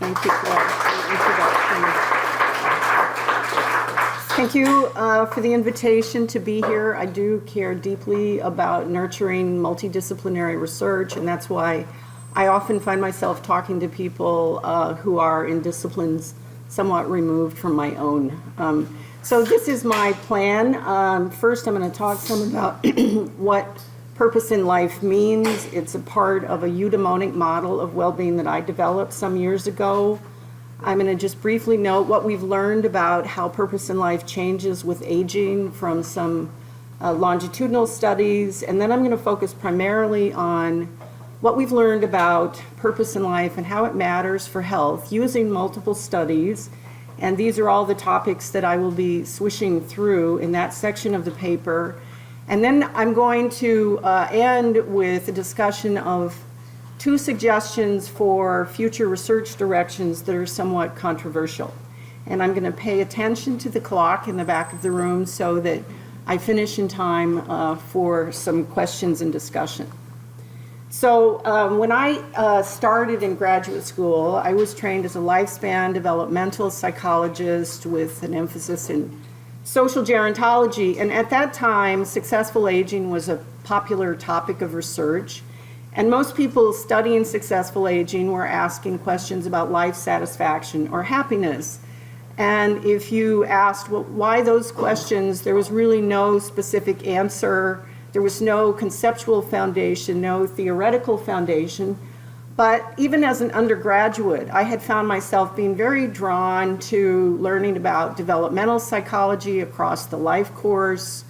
Thank you for the introduction. Thank you for the invitation to be here. I do care deeply about nurturing multidisciplinary research, and that's why I often find myself talking to people who are in disciplines somewhat removed from my own. So this is my plan. First, I'm going to talk some about what purpose in life means. It's a part of a eudaimonic model of well-being that I developed some years ago. I'm going to just briefly note what we've learned about how purpose in life changes with aging from some longitudinal studies, and then I'm going to focus primarily on what we've learned about purpose in life and how it matters for health using multiple studies. And these are all the topics that I will be swishing through in that section of the paper. And then I'm going to end with a discussion of two suggestions for future research directions that are somewhat controversial. And I'm going to pay attention to the clock in the back of the room so that I finish in time for some questions and discussion. So when I started in graduate school, I was trained as a lifespan developmental psychologist with an emphasis in social gerontology, and at that time, successful aging was a popular topic of research, and most people studying successful aging were asking questions about life satisfaction or happiness. And if you asked, well, why those questions, there was really no specific answer. There was no conceptual foundation, no theoretical foundation. But even as an undergraduate, I had found myself being very drawn to learning about developmental psychology across the life course,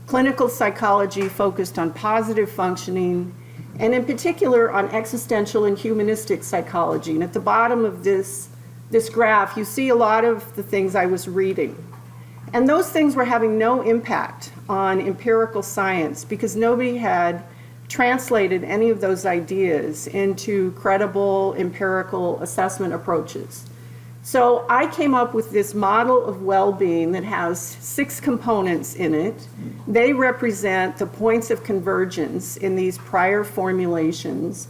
clinical psychology focused on positive functioning, and in particular on existential and humanistic psychology. And at the bottom of this graph, you see a lot of the things I was reading. And those things were having no impact on empirical science because nobody had translated any of those ideas into credible empirical assessment approaches. So I came up with this model of well-being that has 6 components in it. They represent the points of convergence in these prior formulations.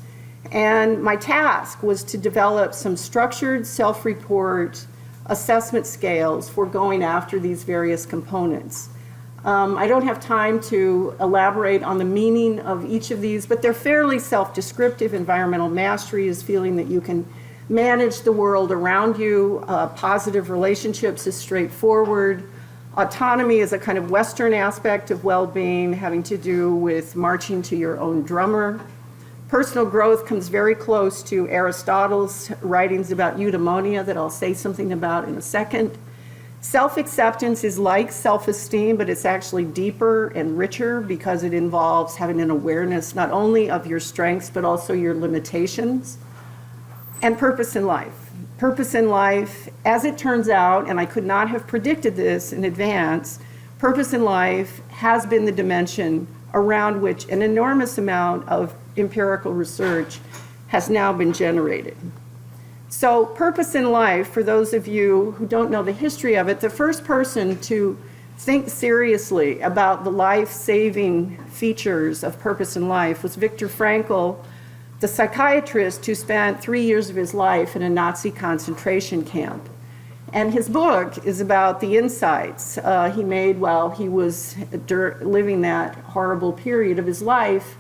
And my task was to develop some structured self-report assessment scales for going after these various components. I don't have time to elaborate on the meaning of each of these, but they're fairly self-descriptive. Environmental mastery is feeling that you can manage the world around you. Positive relationships is straightforward. Autonomy is a kind of Western aspect of well-being, having to do with marching to your own drummer. Personal growth comes very close to Aristotle's writings about eudaimonia that I'll say something about in a second. Self-acceptance is like self-esteem, but it's actually deeper and richer because it involves having an awareness not only of your strengths, but also your limitations. And purpose in life. Purpose in life, as it turns out, and I could not have predicted this in advance, purpose in life has been the dimension around which an enormous amount of empirical research has now been generated. So purpose in life, for those of you who don't know the history of it, the first person to think seriously about the life-saving features of purpose in life was Viktor Frankl, the psychiatrist who spent 3 years of his life in a Nazi concentration camp. And his book is about the insights he made while he was living that horrible period of his life.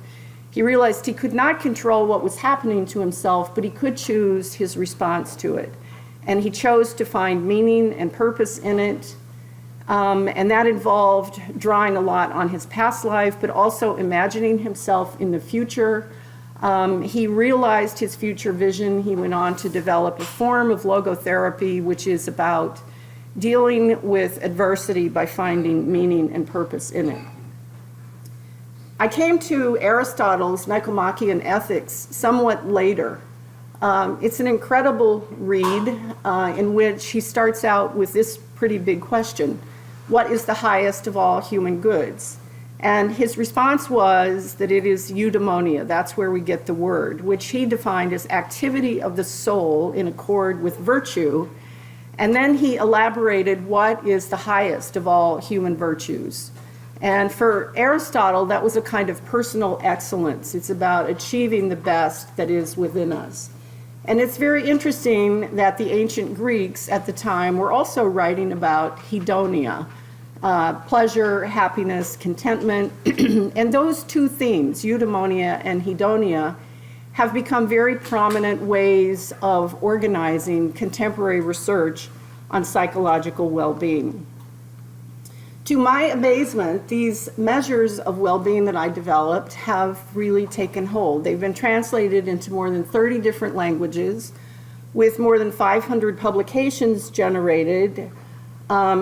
He realized he could not control what was happening to himself, but he could choose his response to it. And he chose to find meaning and purpose in it. And that involved drawing a lot on his past life, but also imagining himself in the future. He realized his future vision. He went on to develop a form of logotherapy, which is about dealing with adversity by finding meaning and purpose in it. I came to Aristotle's Nicomachean Ethics somewhat later. It's an incredible read in which he starts out with this pretty big question: what is the highest of all human goods? And his response was that it is eudaimonia. That's where we get the word, which he defined as activity of the soul in accord with virtue. And then he elaborated what is the highest of all human virtues. And for Aristotle, that was a kind of personal excellence. It's about achieving the best that is within us. And it's very interesting that the ancient Greeks at the time were also writing about hedonia, pleasure, happiness, contentment. And those two themes, eudaimonia and hedonia, have become very prominent ways of organizing contemporary research on psychological well-being. To my amazement, these measures of well-being that I developed have really taken hold. They've been translated into more than 30 different languages, with more than 500 publications generated.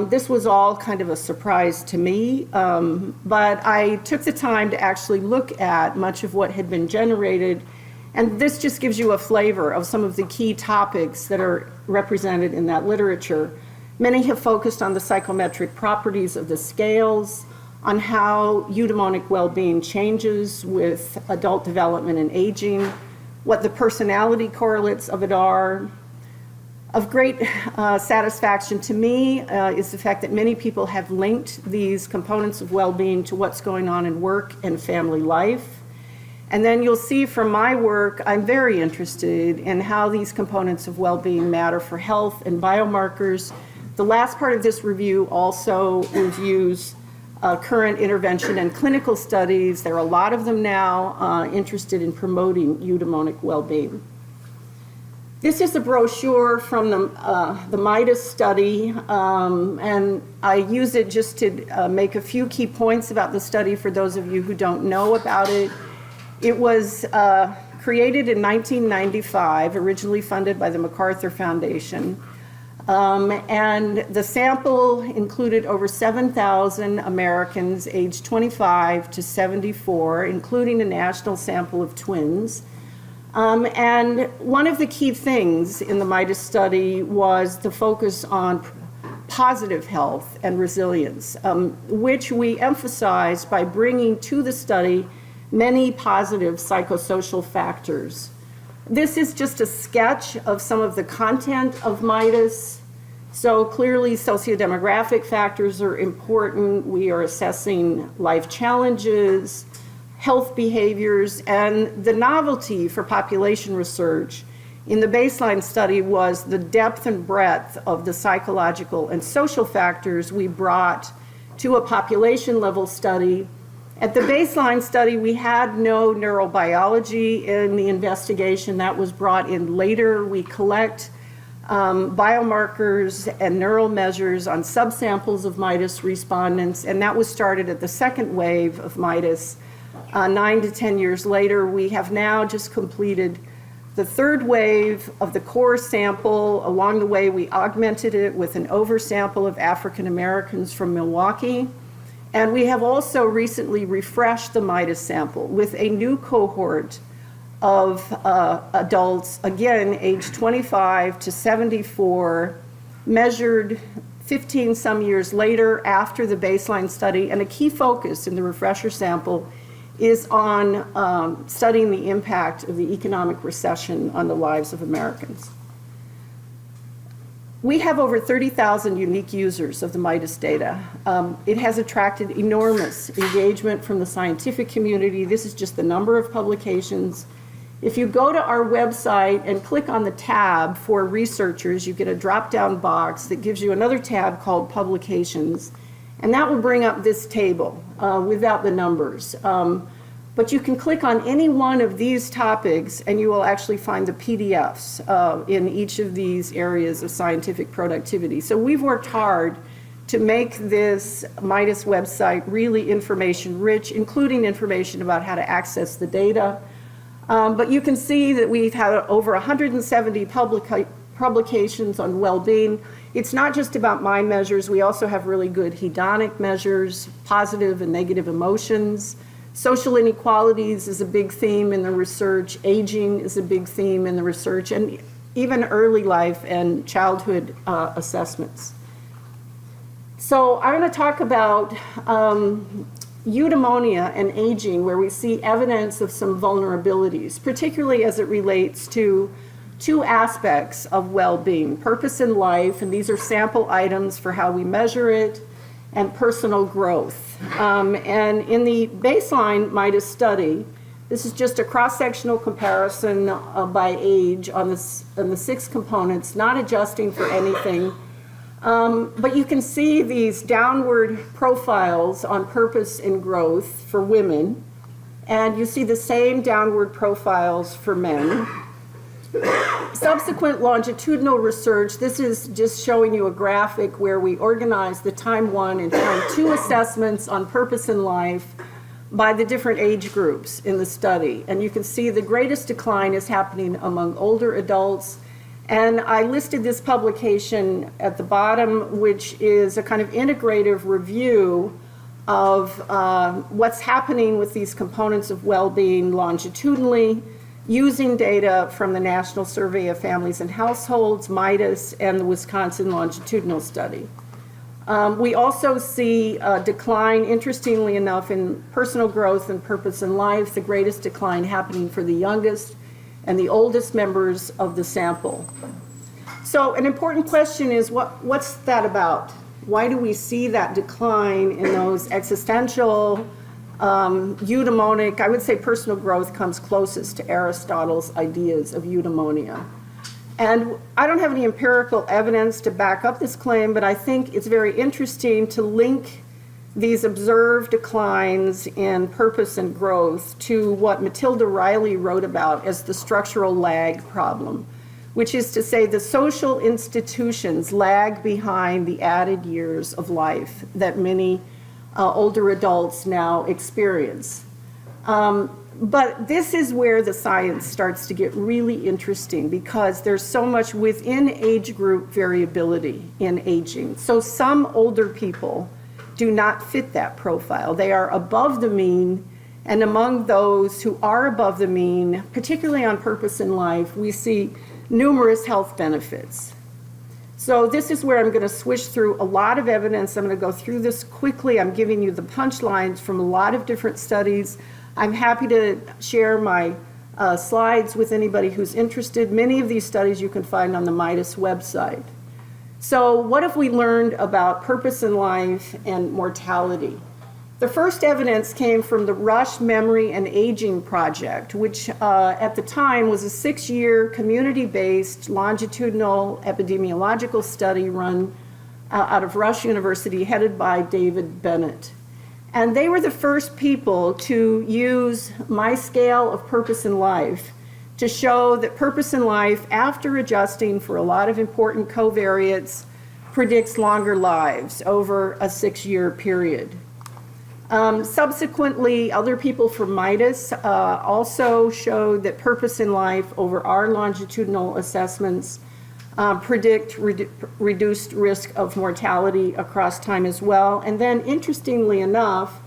This was all kind of a surprise to me, but I took the time to actually look at much of what had been generated, and this just gives you a flavor of some of the key topics that are represented in that literature. Many have focused on the psychometric properties of the scales, on how eudaimonic well-being changes with adult development and aging, what the personality correlates of it are. Of great satisfaction to me is the fact that many people have linked these components of well-being to what's going on in work and family life. And then you'll see from my work, I'm very interested in how these components of well-being matter for health and biomarkers. The last part of this review also reviews current intervention and clinical studies. There are a lot of them now interested in promoting eudaimonic well-being. This is a brochure from the Midas study, and I use it just to make a few key points about the study for those of you who don't know about it. It was created in 1995, originally funded by the MacArthur Foundation. And the sample included over 7,000 Americans aged 25 to 74, including a national sample of twins. And one of the key things in the Midas study was the focus on positive health and resilience, which we emphasized by bringing to the study many positive psychosocial factors. This is just a sketch of some of the content of Midas. So clearly sociodemographic factors are important. We are assessing life challenges, health behaviors, and the novelty for population research in the baseline study was the depth and breadth of the psychological and social factors we brought to a population level study. At the baseline study, we had no neurobiology in the investigation. That was brought in later. We collect biomarkers and neural measures on subsamples of Midas respondents, and that was started at the second wave of Midas. 9 to 10 years later, we have now just completed the third wave of the core sample. Along the way, we augmented it with an oversample of African Americans from Milwaukee. And we have also recently refreshed the Midas sample with a new cohort of adults, again, aged 25 to 74, measured 15 some years later after the baseline study. And a key focus in the refresher sample is on studying the impact of the economic recession on the lives of Americans. We have over 30,000 unique users of the Midas data. It has attracted enormous engagement from the scientific community. This is just the number of publications. If you go to our website and click on the tab for researchers, you get a drop-down box that gives you another tab called Publications, and that will bring up this table without the numbers. But you can click on any one of these topics and you will actually find the PDFs in each of these areas of scientific productivity. So we've worked hard to make this Midas website really information rich, including information about how to access the data. But you can see that we've had over 170 publications on well-being. It's not just about mind measures. We also have really good hedonic measures, positive and negative emotions. Social inequalities is a big theme in the research. Aging is a big theme in the research, and even early life and childhood assessments. So I'm going to talk about eudaimonia and aging, where we see evidence of some vulnerabilities, particularly as it relates to two aspects of well-being: purpose in life, and these are sample items for how we measure it, and personal growth. And in the baseline Midas study, This is just a cross-sectional comparison by age on the 6 components, not adjusting for anything. But you can see these downward profiles on purpose and growth for women, and you see the same downward profiles for men. Subsequent longitudinal research, this is just showing you a graphic where we organize the time 1 and time 2 assessments on purpose in life by the different age groups in the study. And you can see the greatest decline is happening among older adults. And I listed this publication at the bottom, which is a kind of integrative review of what's happening with these components of well-being longitudinally, using data from the National Survey of Families and Households, MIDAS, and the Wisconsin Longitudinal Study. We also see a decline, interestingly enough, in personal growth and purpose in life, the greatest decline happening for the youngest and the oldest members of the sample. So an important question is, what's that about? Why do we see that decline in those existential, eudaimonic, I would say personal growth comes closest to Aristotle's ideas of eudaimonia. And I don't have any empirical evidence to back up this claim, but I think it's very interesting to link these observed declines in purpose and growth to what Matilda Riley wrote about as the structural lag problem, which is to say the social institutions lag behind the added years of life that many older adults now experience. But this is where the science starts to get really interesting because there's so much within age group variability in aging. So some older people do not fit that profile. They are above the mean, and among those who are above the mean, particularly on purpose in life, we see numerous health benefits. So this is where I'm going to switch through a lot of evidence. I'm going to go through this quickly. I'm giving you the punchlines from a lot of different studies. I'm happy to share my slides with anybody who's interested. Many of these studies you can find on the MIDAS website. So what have we learned about purpose in life and mortality? The first evidence came from the Rush Memory and Aging Project, which at the time was a 6-year community-based longitudinal epidemiological study run out of Rush University, headed by David Bennett. And they were the first people to use my scale of purpose in life to show that purpose in life, after adjusting for a lot of important covariates, predicts longer lives over a 6-year period. Subsequently, other people from MIDAS also showed that purpose in life over our longitudinal assessments predict reduced risk of mortality across time as well. And then, interestingly enough,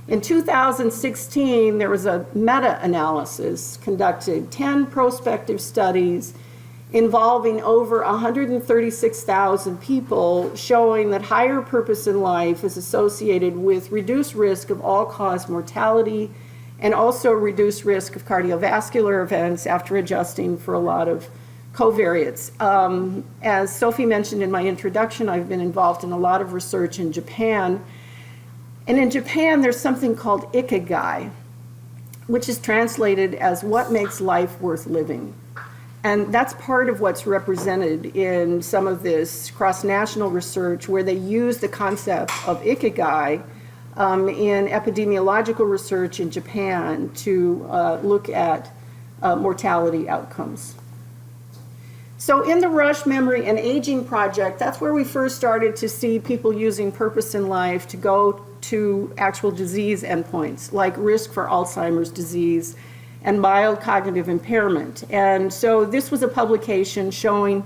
in 2016, there was a meta-analysis conducted, 10 prospective studies involving over 136,000 people, showing that higher purpose in life is associated with reduced risk of all-cause mortality and also reduced risk of cardiovascular events after adjusting for a lot of covariates. As Sophie mentioned in my introduction, I've been involved in a lot of research in Japan. And in Japan, there's something called ikigai, which is translated as what makes life worth living. And that's part of what's represented in some of this cross-national research where they use the concept of ikigai in epidemiological research in Japan to look at mortality outcomes. So in the Rush Memory and Aging Project, that's where we first started to see people using purpose in life to go to actual disease endpoints, like risk for Alzheimer's disease and mild cognitive impairment. And so this was a publication showing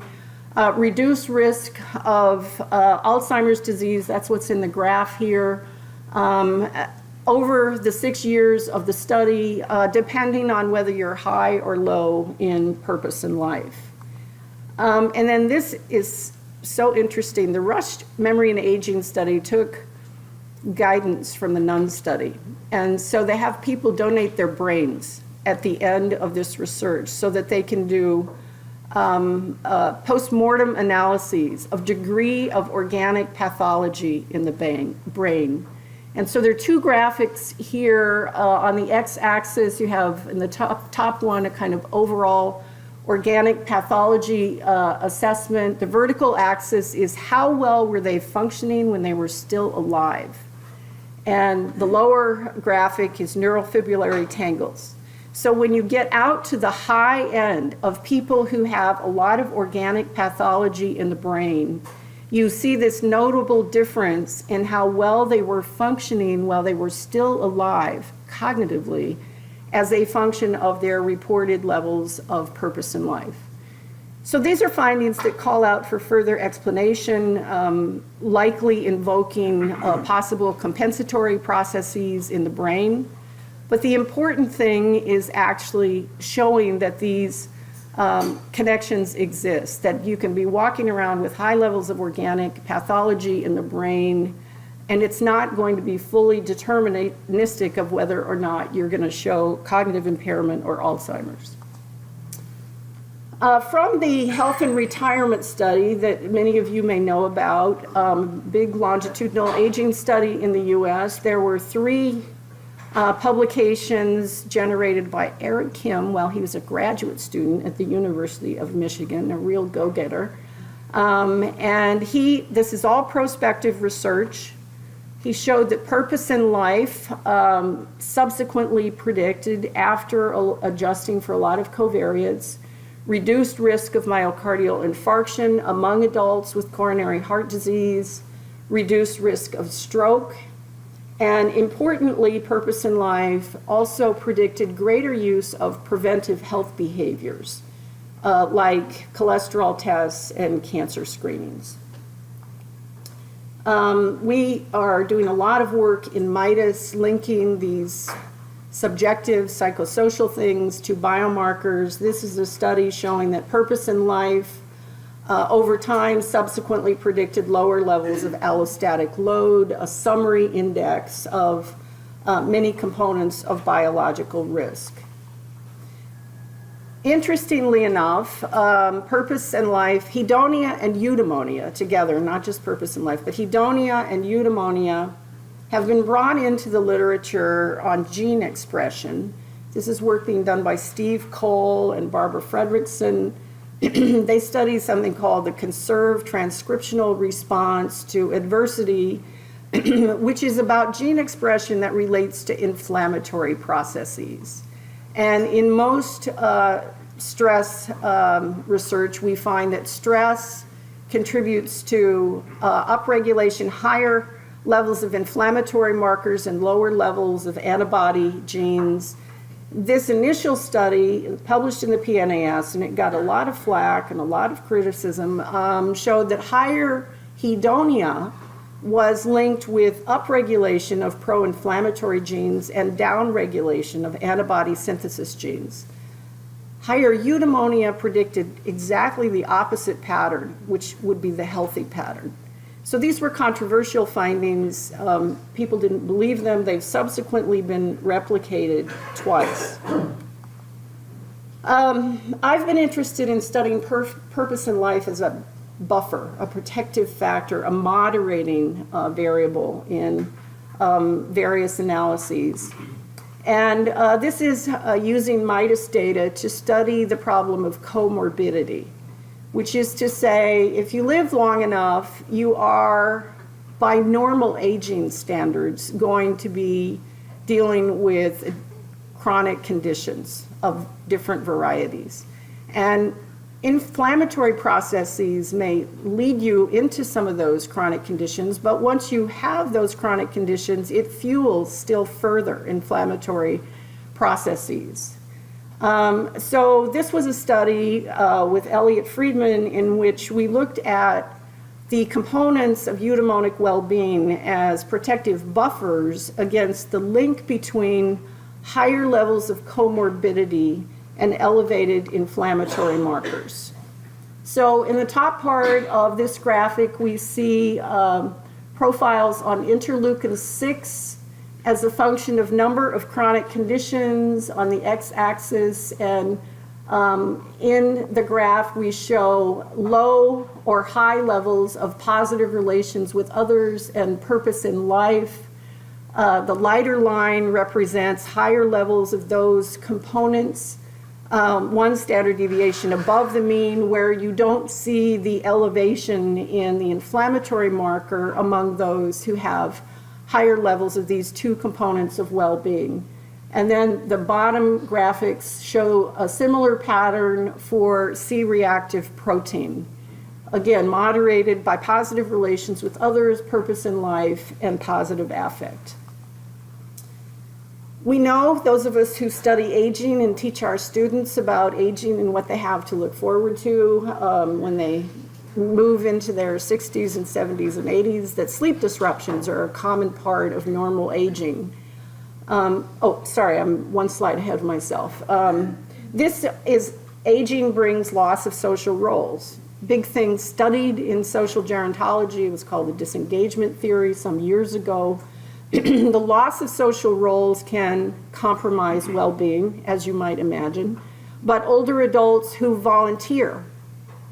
reduced risk of Alzheimer's disease, that's what's in the graph here, over the 6 years of the study, depending on whether you're high or low in purpose in life. And then this is so interesting. The Rush Memory and Aging study took guidance from the Nun study. And so they have people donate their brains at the end of this research so that they can do post-mortem analyses of degree of organic pathology in the brain. And so there are two graphics here. On the x-axis, you have in the top one a kind of overall organic pathology assessment. The vertical axis is how well were they functioning when they were still alive. And the lower graphic is neurofibrillary tangles. So when you get out to the high end of people who have a lot of organic pathology in the brain, you see this notable difference in how well they were functioning while they were still alive cognitively as a function of their reported levels of purpose in life. So these are findings that call out for further explanation, likely invoking possible compensatory processes in the brain. But the important thing is actually showing that these connections exist, that you can be walking around with high levels of organic pathology in the brain, and it's not going to be fully deterministic of whether or not you're going to show cognitive impairment or Alzheimer's. From the health and retirement study that many of you may know about, big longitudinal aging study in the US, there were 3 publications generated by Eric Kim while he was a graduate student at the University of Michigan, a real go-getter. And this is all prospective research. He showed that purpose in life subsequently predicted, after adjusting for a lot of covariates, reduced risk of myocardial infarction among adults with coronary heart disease, reduced risk of stroke, and importantly, purpose in life also predicted greater use of preventive health behaviors, like cholesterol tests and cancer screenings. We are doing a lot of work in MIDAS, linking these subjective psychosocial things to biomarkers. This is a study showing that purpose in life over time subsequently predicted lower levels of allostatic load, a summary index of many components of biological risk. Interestingly enough, purpose in life, hedonia and eudaimonia together, not just purpose in life, but hedonia and eudaimonia have been brought into the literature on gene expression. This is work being done by Steve Cole and Barbara Fredrickson. They study something called the conserved transcriptional response to adversity, which is about gene expression that relates to inflammatory processes. And in most stress research, we find that stress contributes to upregulation, higher levels of inflammatory markers and lower levels of antibody genes. This initial study, published in the PNAS, and it got a lot of flack and a lot of criticism, showed that higher hedonia was linked with upregulation of pro-inflammatory genes and downregulation of antibody synthesis genes. Higher eudaimonia predicted exactly the opposite pattern, which would be the healthy pattern. So these were controversial findings. People didn't believe them. They've subsequently been replicated twice. I've been interested in studying purpose in life as a buffer, a protective factor, a moderating variable in various analyses. And this is using MIDAS data to study the problem of comorbidity, which is to say, if you live long enough, you are, by normal aging standards, going to be dealing with chronic conditions of different varieties. And inflammatory processes may lead you into some of those chronic conditions, but once you have those chronic conditions, it fuels still further inflammatory processes. So this was a study with Elliot Friedman in which we looked at the components of eudaimonic well-being as protective buffers against the link between higher levels of comorbidity and elevated inflammatory markers. So in the top part of this graphic, we see profiles on interleukin-6 as a function of number of chronic conditions on the x-axis, and in the graph we show low or high levels of positive relations with others and purpose in life, The lighter line represents higher levels of those components, one standard deviation above the mean, where you don't see the elevation in the inflammatory marker among those who have higher levels of these two components of well-being. And then the bottom graphics show a similar pattern for C-reactive protein. Again, moderated by positive relations with others, purpose in life, and positive affect. We know, those of us who study aging and teach our students about aging and what they have to look forward to when they move into their 60s and 70s and 80s, that sleep disruptions are a common part of normal aging. Oh, sorry, I'm one slide ahead of myself. This is aging brings loss of social roles. Big thing studied in social gerontology, it was called the disengagement theory some years ago. The loss of social roles can compromise well-being, as you might imagine, but older adults who volunteer,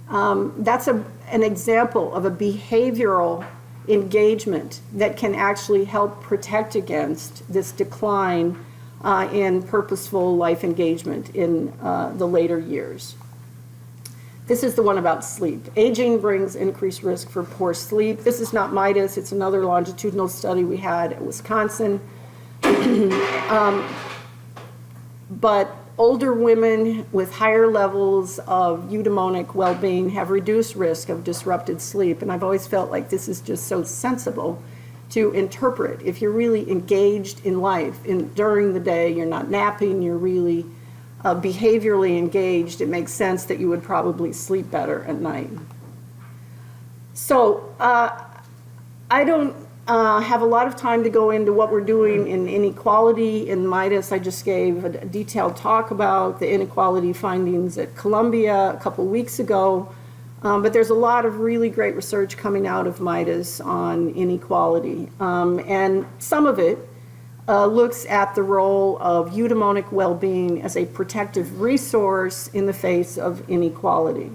that's an example of a behavioral engagement that can actually help protect against this decline in purposeful life engagement in the later years. This is the one about sleep. Aging brings increased risk for poor sleep. This is not MIDAS, it's another longitudinal study we had at Wisconsin. But older women with higher levels of eudaimonic well-being have reduced risk of disrupted sleep. And I've always felt like this is just so sensible to interpret. If you're really engaged in life during the day, you're not napping, you're really behaviorally engaged, it makes sense that you would probably sleep better at night. So I don't have a lot of time to go into what we're doing in inequality in MIDAS. I just gave a detailed talk about the inequality findings at Columbia a couple weeks ago, but there's a lot of really great research coming out of MIDAS on inequality, and some of it looks at the role of eudaimonic well-being as a protective resource in the face of inequality.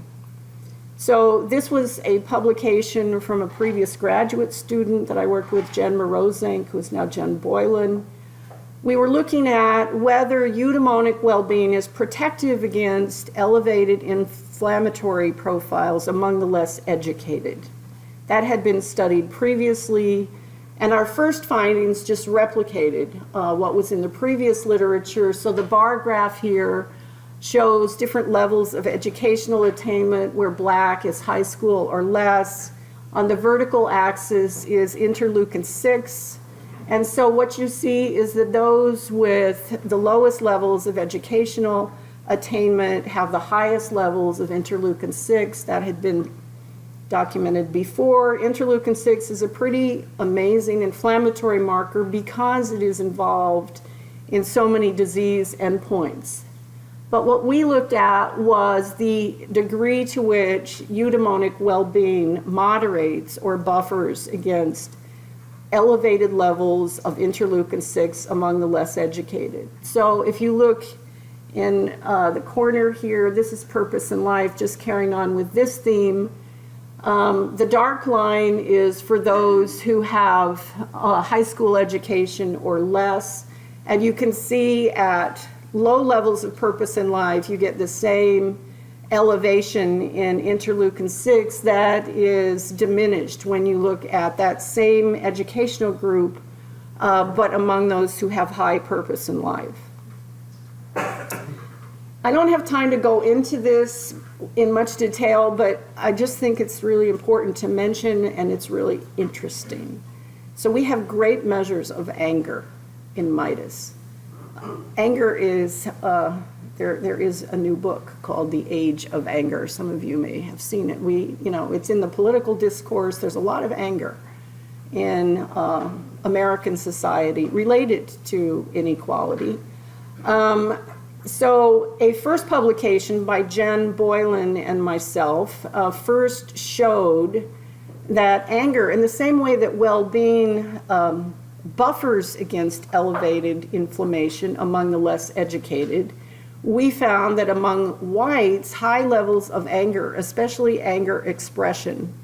So this was a publication from a previous graduate student that I worked with, Jen Morozink, who is now Jen Boylan. We were looking at whether eudaimonic well-being is protective against elevated inflammatory profiles among the less educated. That had been studied previously. And our first findings just replicated what was in the previous literature. So the bar graph here shows different levels of educational attainment, where black is high school or less. On the vertical axis is interleukin-6. And so what you see is that those with the lowest levels of educational attainment have the highest levels of interleukin-6. That had been documented before. Interleukin-6 is a pretty amazing inflammatory marker because it is involved in so many disease endpoints. But what we looked at was the degree to which eudaimonic well-being moderates or buffers against elevated levels of interleukin-6 among the less educated. So if you look in the corner here, this is purpose in life, just carrying on with this theme. The dark line is for those who have high school education or less, and you can see at low levels of purpose in life, you get the same elevation in interleukin-6 that is diminished when you look at that same educational group, but among those who have high purpose in life. I don't have time to go into this in much detail, but I just think it's really important to mention, and it's really interesting. So we have great measures of anger in MIDAS. Anger is, there is a new book called The Age of Anger. Some of you may have seen it. It's in the political discourse. There's a lot of anger in American society related to inequality. So a first publication by Jen Boylan and myself first showed that anger, in the same way that well-being buffers against elevated inflammation among the less educated, we found that among whites, high levels of anger, especially anger expression,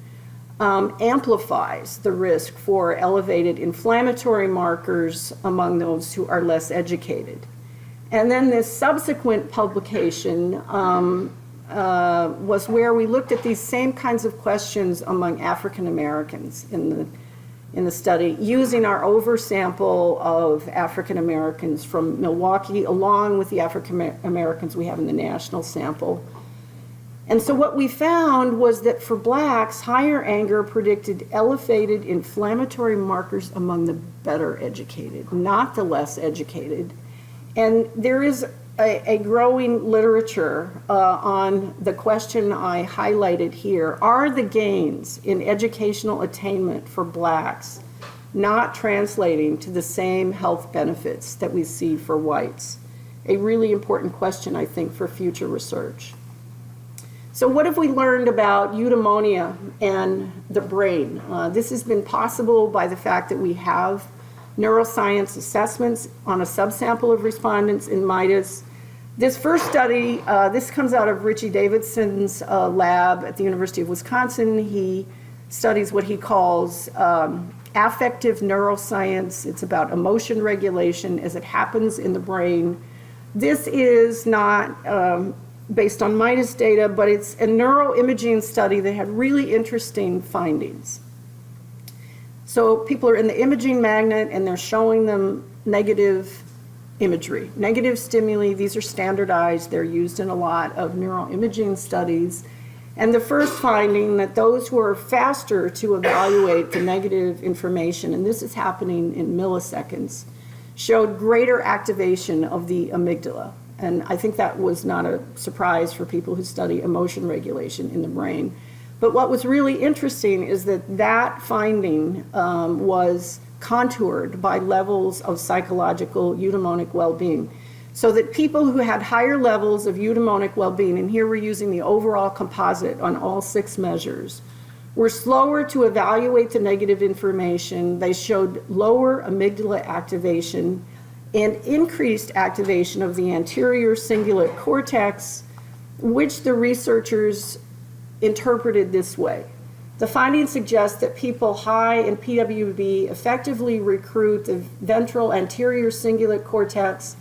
amplifies the risk for elevated inflammatory markers among those who are less educated. And then this subsequent publication was where we looked at these same kinds of questions among African Americans in the study, using our oversample of African Americans from Milwaukee, along with the African Americans we have in the national sample. And so what we found was that for blacks, higher anger predicted elevated inflammatory markers among the better educated, not the less educated. And there is a growing literature on the question I highlighted here. Are the gains in educational attainment for blacks not translating to the same health benefits that we see for whites? A really important question, I think, for future research. So what have we learned about eudaimonia and the brain? This has been possible by the fact that we have neuroscience assessments on a subsample of respondents in MIDAS. This first study, this comes out of Richie Davidson's lab at the University of Wisconsin. He studies what he calls affective neuroscience. It's about emotion regulation as it happens in the brain. This is not based on MIDAS data, but it's a neuroimaging study that had really interesting findings. So people are in the imaging magnet and they're showing them negative imagery, negative stimuli. These are standardized. They're used in a lot of neuroimaging studies. And the first finding that those who are faster to evaluate the negative information, and this is happening in milliseconds, showed greater activation of the amygdala. And I think that was not a surprise for people who study emotion regulation in the brain. But what was really interesting is that that finding was contoured by levels of psychological eudaimonic well-being. So that people who had higher levels of eudaimonic well-being, and here we're using the overall composite on all 6 measures, were slower to evaluate the negative information. They showed lower amygdala activation and increased activation of the anterior cingulate cortex, which the researchers interpreted this way. The findings suggest that people high in PWB effectively recruit the ventral anterior cingulate cortex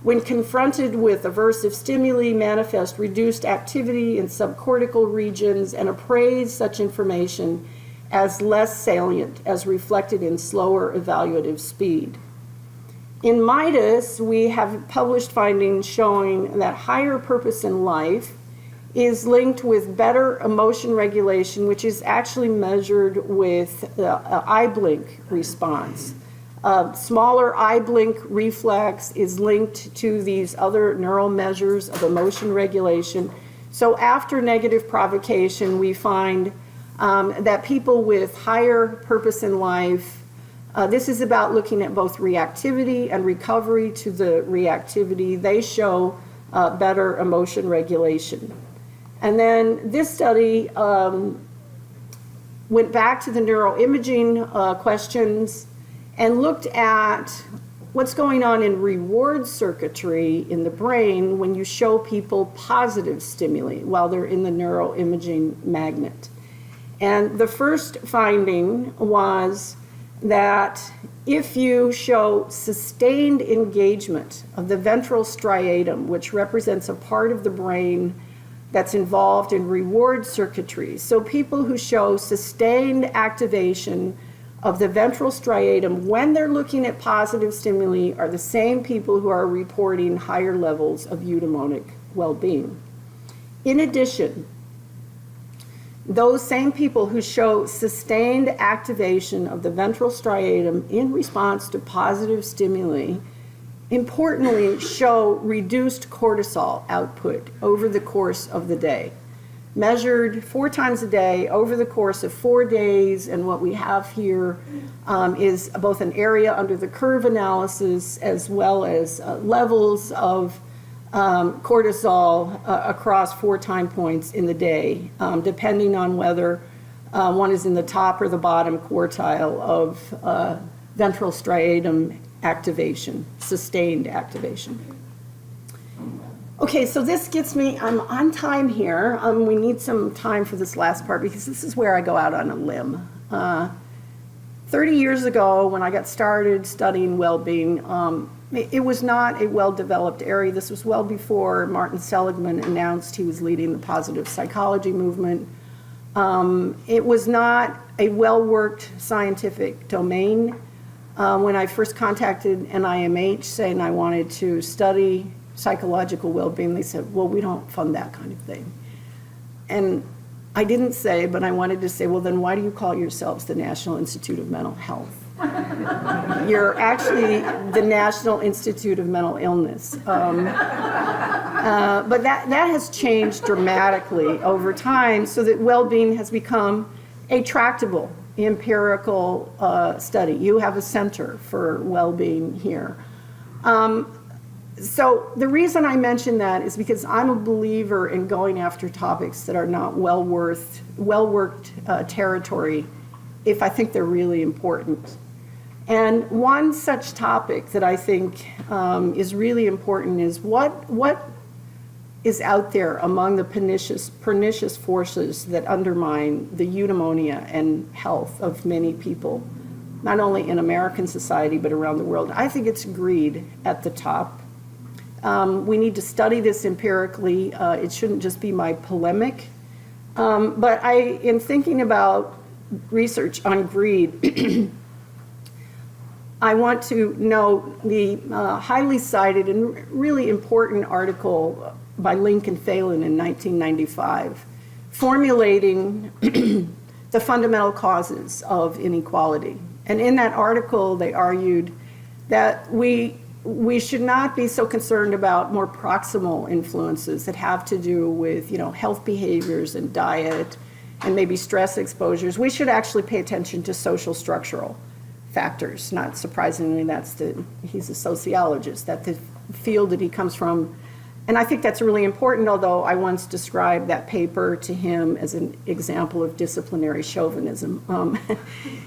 when confronted with aversive stimuli, manifest reduced activity in subcortical regions, and appraise such information as less salient, as reflected in slower evaluative speed. In MIDAS, we have published findings showing that higher purpose in life is linked with better emotion regulation, which is actually measured with the eye blink response. Smaller eye blink reflex is linked to these other neural measures of emotion regulation. So after negative provocation, we find that people with higher purpose in life, this is about looking at both reactivity and recovery to the reactivity. They show better emotion regulation. And then this study went back to the neuroimaging questions and looked at what's going on in reward circuitry in the brain when you show people positive stimuli while they're in the neuroimaging magnet. And the first finding was that if you show sustained engagement of the ventral striatum, which represents a part of the brain that's involved in reward circuitry, so people who show sustained activation of the ventral striatum when they're looking at positive stimuli are the same people who are reporting higher levels of eudaimonic well-being. In addition, those same people who show sustained activation of the ventral striatum in response to positive stimuli, importantly, show reduced cortisol output over the course of the day, measured 4 times a day over the course of 4 days. And what we have here is both an area under the curve analysis as well as levels of cortisol across 4 time points in the day, depending on whether one is in the top or the bottom quartile of ventral striatum activation, sustained activation. Okay, so this gets me, I'm on time here. We need some time for this last part because this is where I go out on a limb. 30 years ago, when I got started studying well-being, it was not a well-developed area. This was well before Martin Seligman announced he was leading the positive psychology movement. It was not a well-worked scientific domain. When I first contacted NIMH saying I wanted to study psychological well-being, they said, well, we don't fund that kind of thing. And I didn't say, but I wanted to say, well, then why do you call yourselves the National Institute of Mental Health? You're actually the National Institute of Mental Illness. But that has changed dramatically over time so that well-being has become a tractable empirical study. You have a center for well-being here. So the reason I mention that is because I'm a believer in going after topics that are not well-worked territory if I think they're really important. And one such topic that I think is really important is what is out there among the pernicious forces that undermine the eudaimonia and health of many people, not only in American society but around the world. I think it's greed at the top. We need to study this empirically. It shouldn't just be my polemic. But in thinking about research on greed, I want to note the highly cited and really important article by Lincoln Phelan in 1995, formulating the fundamental causes of inequality. And in that article, they argued that we should not be so concerned about more proximal influences that have to do with, health behaviors and diet and maybe stress exposures. We should actually pay attention to social structural factors. Not surprisingly, he's a sociologist, that's the field that he comes from. And I think that's really important, although I once described that paper to him as an example of disciplinary chauvinism,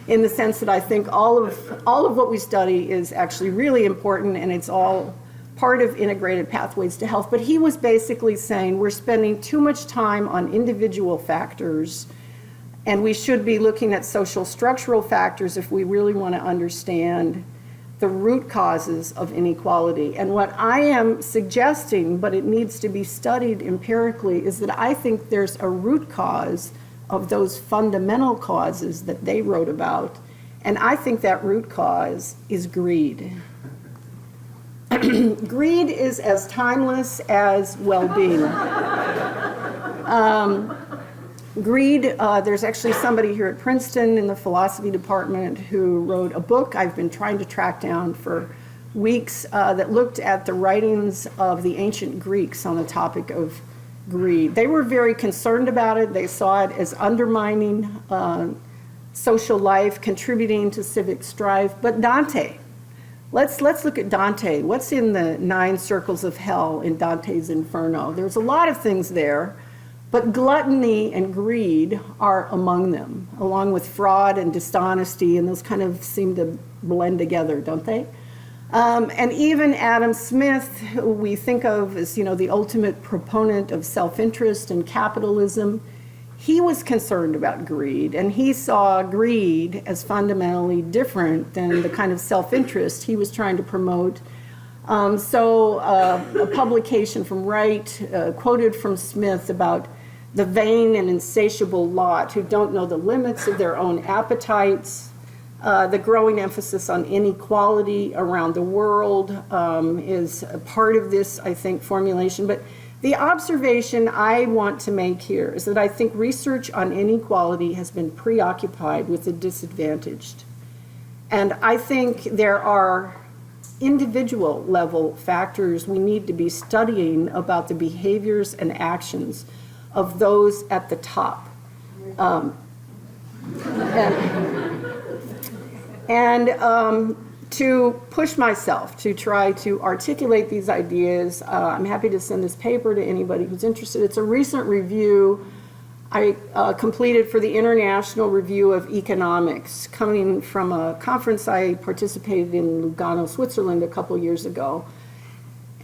in the sense that I think all of what we study is actually really important, and it's all part of integrated pathways to health. But he was basically saying we're spending too much time on individual factors, and we should be looking at social structural factors if we really want to understand the root causes of inequality. And what I am suggesting, but it needs to be studied empirically, is that I think there's a root cause of those fundamental causes that they wrote about. And I think that root cause is greed. Greed is as timeless as well-being. Greed, there's actually somebody here at Princeton in the philosophy department who wrote a book I've been trying to track down for weeks that looked at the writings of the ancient Greeks on the topic of greed. They were very concerned about it. They saw it as undermining social life, contributing to civic strife. But Dante, let's look at Dante. What's in the 9 circles of hell in Dante's Inferno? There's a lot of things there. But gluttony and greed are among them, along with fraud and dishonesty, and those kind of seem to blend together, don't they? And even Adam Smith, who we think of as, the ultimate proponent of self-interest and capitalism, he was concerned about greed, and he saw greed as fundamentally different than the kind of self-interest he was trying to promote. So a publication from Wright quoted from Smith about the vain and insatiable lot who don't know the limits of their own appetites. The growing emphasis on inequality around the world is a part of this, I think, formulation. But the observation I want to make here is that I think research on inequality has been preoccupied with the disadvantaged. And I think there are individual level factors we need to be studying about the behaviors and actions of those at the top. To push myself to try to articulate these ideas, I'm happy to send this paper to anybody who's interested. It's a recent review I completed for the International Review of Economics, coming from a conference I participated in Lugano, Switzerland a couple years ago.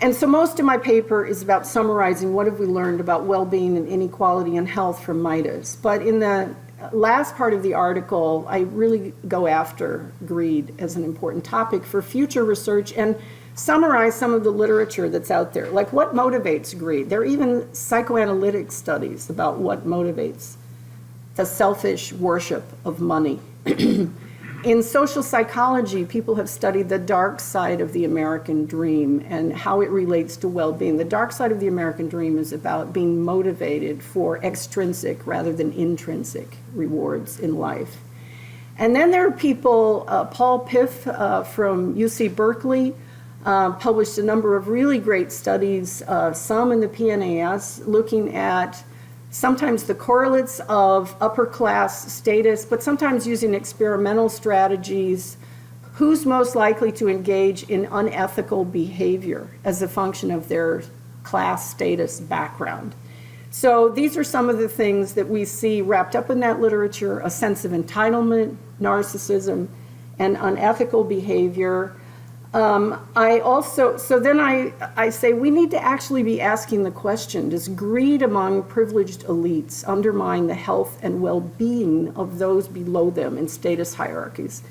And so most of my paper is about summarizing what have we learned about well-being and inequality and health from Midas. But in the last part of the article, I really go after greed as an important topic for future research and summarize some of the literature that's out there. Like, what motivates greed? There are even psychoanalytic studies about what motivates the selfish worship of money. In social psychology, people have studied the dark side of the American dream and how it relates to well-being. The dark side of the American dream is about being motivated for extrinsic rather than intrinsic rewards in life. And then there are people, Paul Piff from UC Berkeley published a number of really great studies, some in the PNAS, looking at sometimes the correlates of upper class status, but sometimes using experimental strategies, who's most likely to engage in unethical behavior as a function of their class status background. So these are some of the things that we see wrapped up in that literature: a sense of entitlement, narcissism, and unethical behavior. I say we need to actually be asking the question, does greed among privileged elites undermine the health and well-being of those below them in status hierarchies?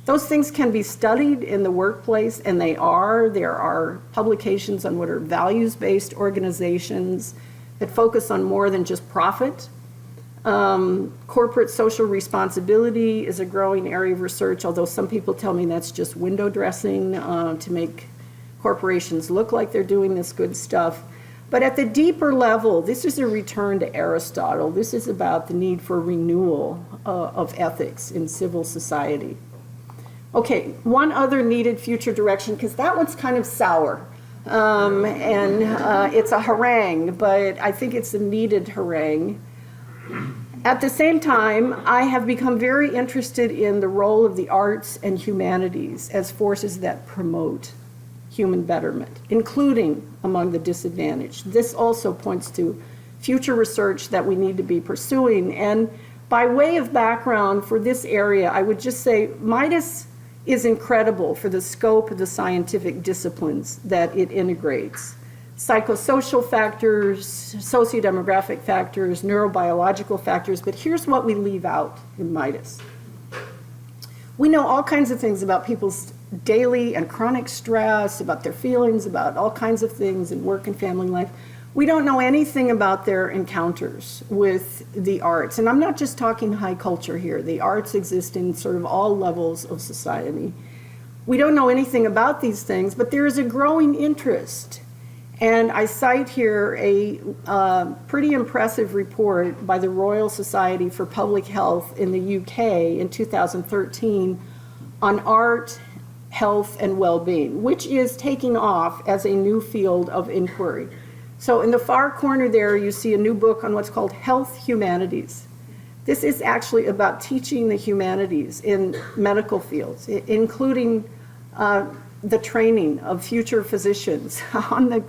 Those things can be studied in the workplace, and they are. There are publications on what are values-based organizations that focus on more than just profit. Corporate social responsibility is a growing area of research, although some people tell me that's just window dressing to make corporations look like they're doing this good stuff. But at the deeper level, this is a return to Aristotle. This is about the need for renewal of ethics in civil society. Okay, one other needed future direction, because that one's kind of sour. It's a harangue, but I think it's a needed harangue. At the same time, I have become very interested in the role of the arts and humanities as forces that promote human betterment, including among the disadvantaged. This also points to future research that we need to be pursuing. And by way of background for this area, I would just say Midas is incredible for the scope of the scientific disciplines that it integrates. Psychosocial factors, sociodemographic factors, neurobiological factors, but here's what we leave out in Midas. We know all kinds of things about people's daily and chronic stress, about their feelings, about all kinds of things in work and family life. We don't know anything about their encounters with the arts. And I'm not just talking high culture here. The arts exist in sort of all levels of society. We don't know anything about these things, but there is a growing interest. And I cite here a pretty impressive report by the Royal Society for Public Health in the UK in 2013 on art, health, and well-being, which is taking off as a new field of inquiry. So in the far corner there, you see a new book on what's called Health Humanities. This is actually about teaching the humanities in medical fields, including the training of future physicians on the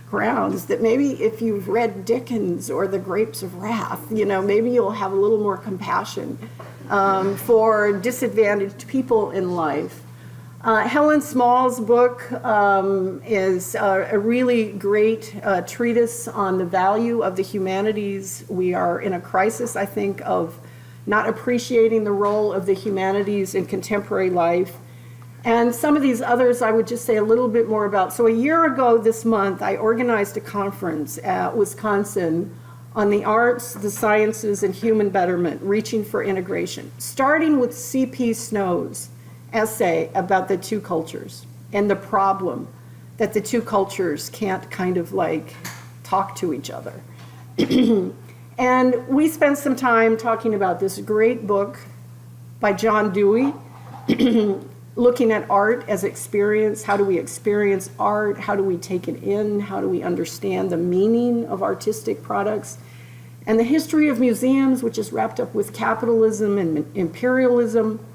grounds that maybe if you've read Dickens or The Grapes of Wrath, maybe you'll have a little more compassion for disadvantaged people in life. Helen Small's book is a really great treatise on the value of the humanities. We are in a crisis, I think, of not appreciating the role of the humanities in contemporary life. And some of these others I would just say a little bit more about. So a year ago this month, I organized a conference at Wisconsin on the arts, the sciences, and human betterment, reaching for integration, starting with C.P. Snow's essay about the two cultures and the problem that the two cultures can't kind of like talk to each other. And we spent some time talking about this great book by John Dewey, looking at art as experience. How do we experience art? How do we take it in? How do we understand the meaning of artistic products? And the history of museums, which is wrapped up with capitalism and imperialism.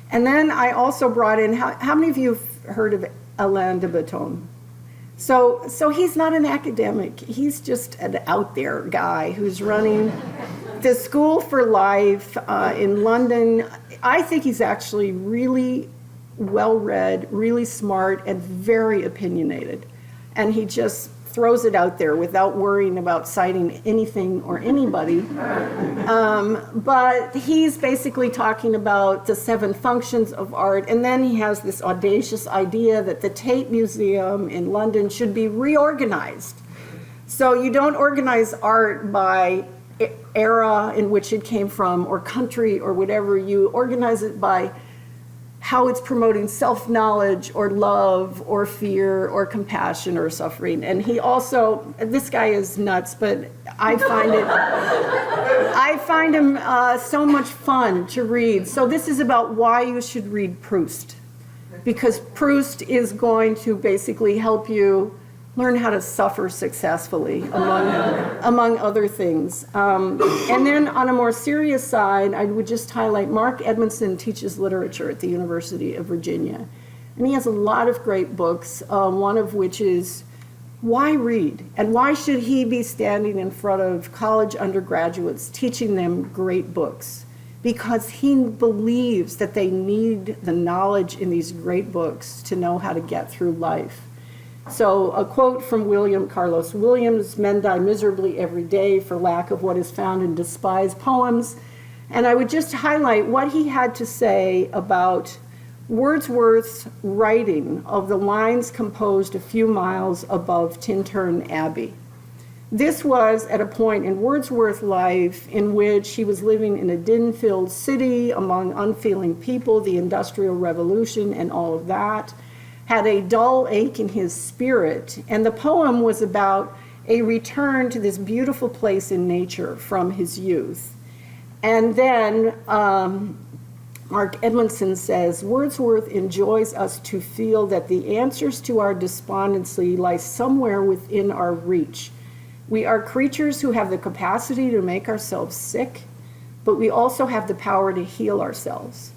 And then I also brought in, how many of you have heard of Alain de Botton? So he's not an academic. He's just an out there guy who's running the School for Life in London. I think he's actually really well-read, really smart, and very opinionated. And he just throws it out there without worrying about citing anything or anybody. But he's basically talking about the 7 functions of art, and then he has this audacious idea that the Tate Museum in London should be reorganized. So you don't organize art by era in which it came from, or country, or whatever. You organize it by how it's promoting self-knowledge or love or fear or compassion or suffering. And he also, this guy is nuts, but I find him so much fun to read. So this is about why you should read Proust, because Proust is going to basically help you learn how to suffer successfully, among other things. And then on a more serious side, I would just highlight Mark Edmondson teaches literature at the University of Virginia. And he has a lot of great books, one of which is Why Read? And why should he be standing in front of college undergraduates teaching them great books? Because he believes that they need the knowledge in these great books to know how to get through life. So a quote from William Carlos Williams: "Men die miserably every day for lack of what is found in despised poems." And I would just highlight what he had to say about Wordsworth's writing of the lines composed a few miles above Tintern Abbey. This was at a point in Wordsworth's life in which he was living in a din-filled city among unfeeling people, the Industrial Revolution and all of that, had a dull ache in his spirit, and the poem was about a return to this beautiful place in nature from his youth. And then Mark Edmondson says, Wordsworth enjoys us to feel that the answers to our despondency lie somewhere within our reach. We are creatures who have the capacity to make ourselves sick, but we also have the power to heal ourselves.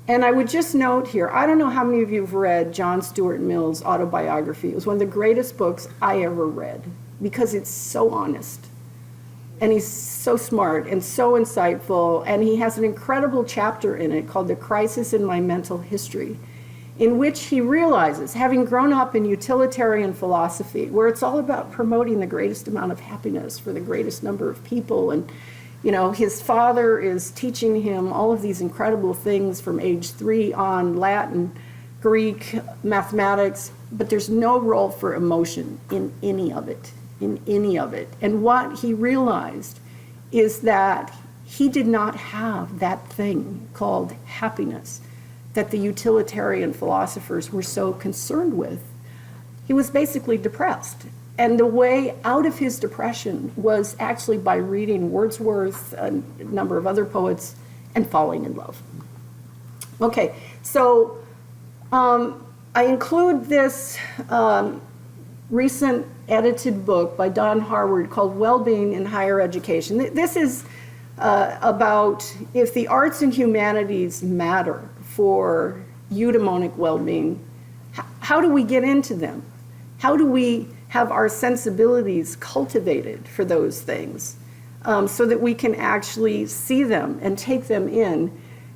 And I would just note here, I don't know how many of you have read John Stuart Mill's autobiography. It was one of the greatest books I ever read because it's so honest. And he's so smart and so insightful. And he has an incredible chapter in it called The Crisis in My Mental History, in which he realizes, having grown up in utilitarian philosophy, where it's all about promoting the greatest amount of happiness for the greatest number of people, and you know, his father is teaching him all of these incredible things from age 3 on, Latin, Greek, mathematics, but there's no role for emotion in any of it, And what he realized is that he did not have that thing called happiness that the utilitarian philosophers were so concerned with. He was basically depressed. And the way out of his depression was actually by reading Wordsworth, a number of other poets, and falling in love. Okay, so I include this recent edited book by Don Harward called Well-Being in Higher Education. This is about if the arts and humanities matter for eudaimonic well-being, how do we get into them? How do we have our sensibilities cultivated for those things so that we can actually see them and take them in?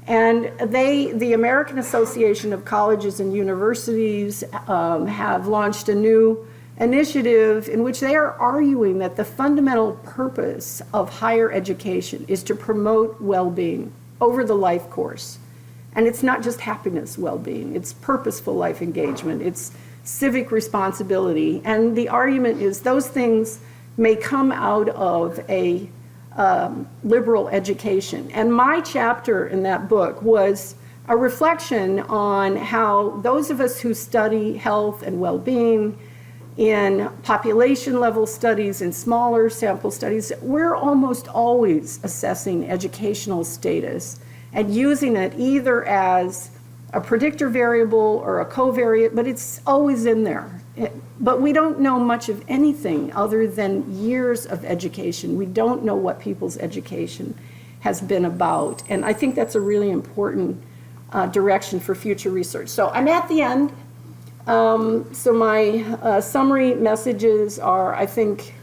And the American Association of Colleges and Universities have launched a new initiative in which they are arguing that the fundamental purpose of higher education is to promote well-being over the life course. And it's not just happiness well-being, it's purposeful life engagement, it's civic responsibility. And the argument is those things may come out of a liberal education. And my chapter in that book was a reflection on how those of us who study health and well-being in population level studies and smaller sample studies, we're almost always assessing educational status and using it either as a predictor variable or a covariate, but it's always in there. But we don't know much of anything other than years of education. We don't know what people's education has been about. And I think that's a really important direction for future research. So I'm at the end. So my summary messages are, I think,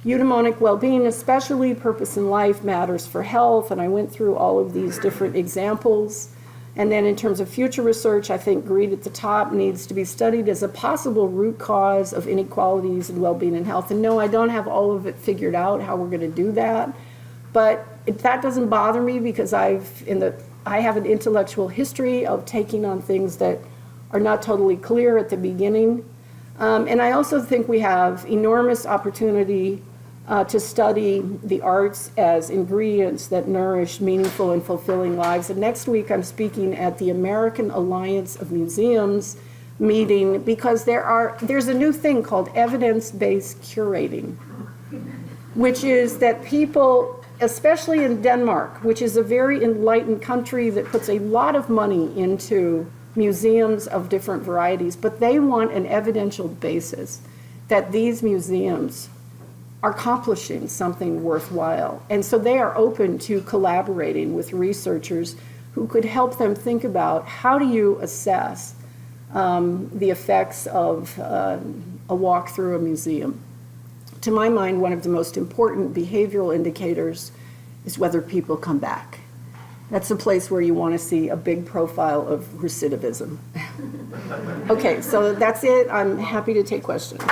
eudaimonic well-being, especially purpose in life, matters for health. And I went through all of these different examples. And then in terms of future research, I think greed at the top needs to be studied as a possible root cause of inequalities in well-being and health. And no, I don't have all of it figured out how we're going to do that. But that doesn't bother me because I have an intellectual history of taking on things that are not totally clear at the beginning. And I also think we have enormous opportunity to study the arts as ingredients that nourish meaningful and fulfilling lives. And next week I'm speaking at the American Alliance of Museums meeting because there's a new thing called evidence-based curating, which is that people, especially in Denmark, which is a very enlightened country that puts a lot of money into museums of different varieties, but they want an evidential basis that these museums are accomplishing something worthwhile. And so they are open to collaborating with researchers who could help them think about how do you assess the effects of a walk through a museum. To my mind, one of the most important behavioral indicators is whether people come back. That's a place where you want to see a big profile of recidivism. Okay, so that's it. I'm happy to take questions.